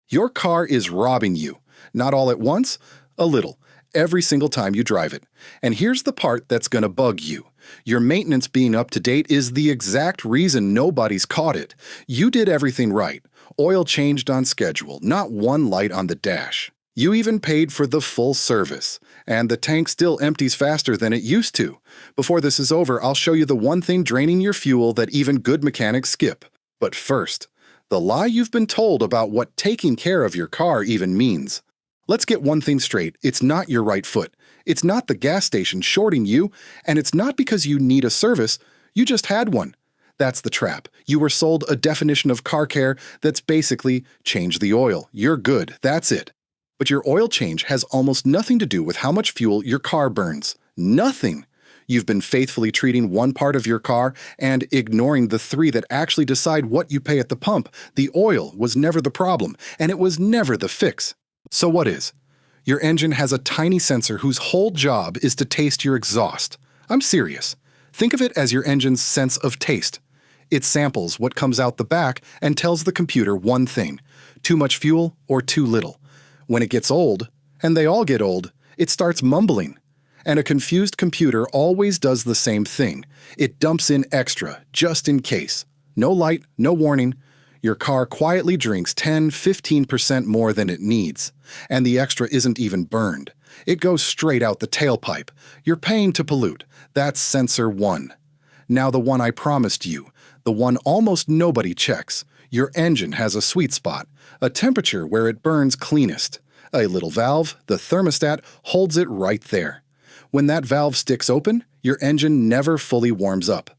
Your car is robbing you. Not all at once, a little, every single time you drive it. And here's the part that's going to bug you. Your maintenance being up to date is the exact reason nobody's caught it. You did everything right. Oil changed on schedule, not one light on the dash. You even paid for the full service. And the tank still empties faster than it used to. Before this is over, I'll show you the one thing draining your fuel that even good mechanics skip. But first, the lie you've been told about what taking care of your car even means. Let's get one thing straight, it's not your right foot. It's not the gas station shorting you, and it's not because you need a service, you just had one. That's the trap. You were sold a definition of car care that's basically change the oil. You're good, that's it. But your oil change has almost nothing to do with how much fuel your car burns. Nothing. You've been faithfully treating one part of your car and ignoring the three that actually decide what you pay at the pump. The oil was never the problem, and it was never the fix. So what is? Your engine has a tiny sensor whose whole job is to taste your exhaust. I'm serious. Think of it as your engine's sense of taste. It samples what comes out the back and tells the computer one thing: too much fuel or too little. When it gets old, and they all get old, it starts mumbling. And a confused computer always does the same thing. It dumps in extra, just in case. No light, no warning. Your car quietly drinks 10–15% more than it needs. And the extra isn't even burned. It goes straight out the tailpipe. You're paying to pollute. That's sensor 1. Now the one I promised you, the one almost nobody checks. Your engine has a sweet spot, a temperature where it burns cleanest. A little valve, the thermostat, holds it right there. When that valve sticks open, your engine never fully warms up.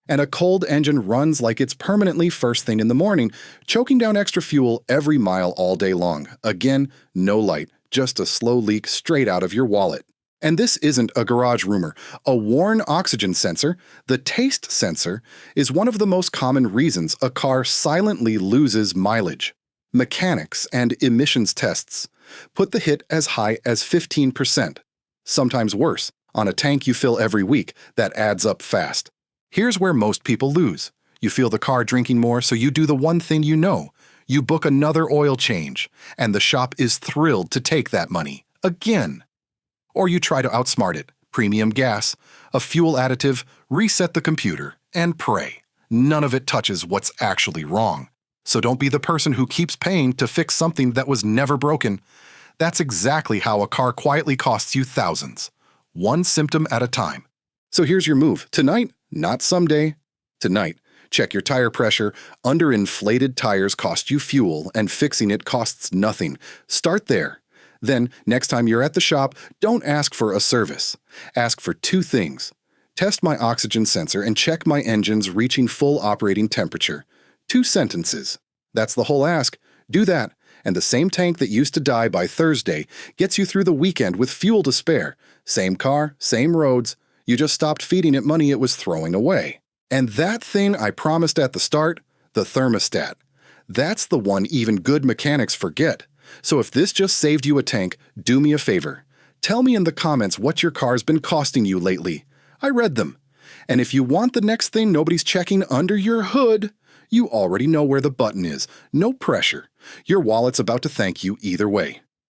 And a cold engine runs like it's permanently first thing in the morning, choking down extra fuel every mile all day long. Again, no light, just a slow leak straight out of your wallet. And this isn't a garage rumor. A worn oxygen sensor, the taste sensor, is one of the most common reasons a car silently loses mileage. Mechanics and emissions tests put the hit as high as 15%. Sometimes worse. On a tank you fill every week, that adds up fast. Here's where most people lose. You feel the car drinking more, so you do the one thing you know. You book another oil change, and the shop is thrilled to take that money. Again. Or you try to outsmart it. Premium gas, a fuel additive, reset the computer, and pray. None of it touches what's actually wrong. So don't be the person who keeps paying to fix something that was never broken. That's exactly how a car quietly costs you thousands. One symptom at a time. So here's your move. Tonight, not someday. Tonight, check your tire pressure. Underinflated tires cost you fuel, and fixing it costs nothing. Start there. Then, next time you're at the shop, don't ask for a service. Ask for two things. Test my oxygen sensor and check my engine's reaching full operating temperature. 2 sentences. That's the whole ask. Do that, and the same tank that used to die by Thursday gets you through the weekend with fuel to spare. Same car, same roads. You just stopped feeding it money it was throwing away. And that thing I promised at the start, the thermostat. That's the one even good mechanics forget. So if this just saved you a tank, do me a favor. Tell me in the comments what your car's been costing you lately. I read them. And if you want the next thing nobody's checking under your hood, you already know where the button is. No pressure. Your wallet's about to thank you either way.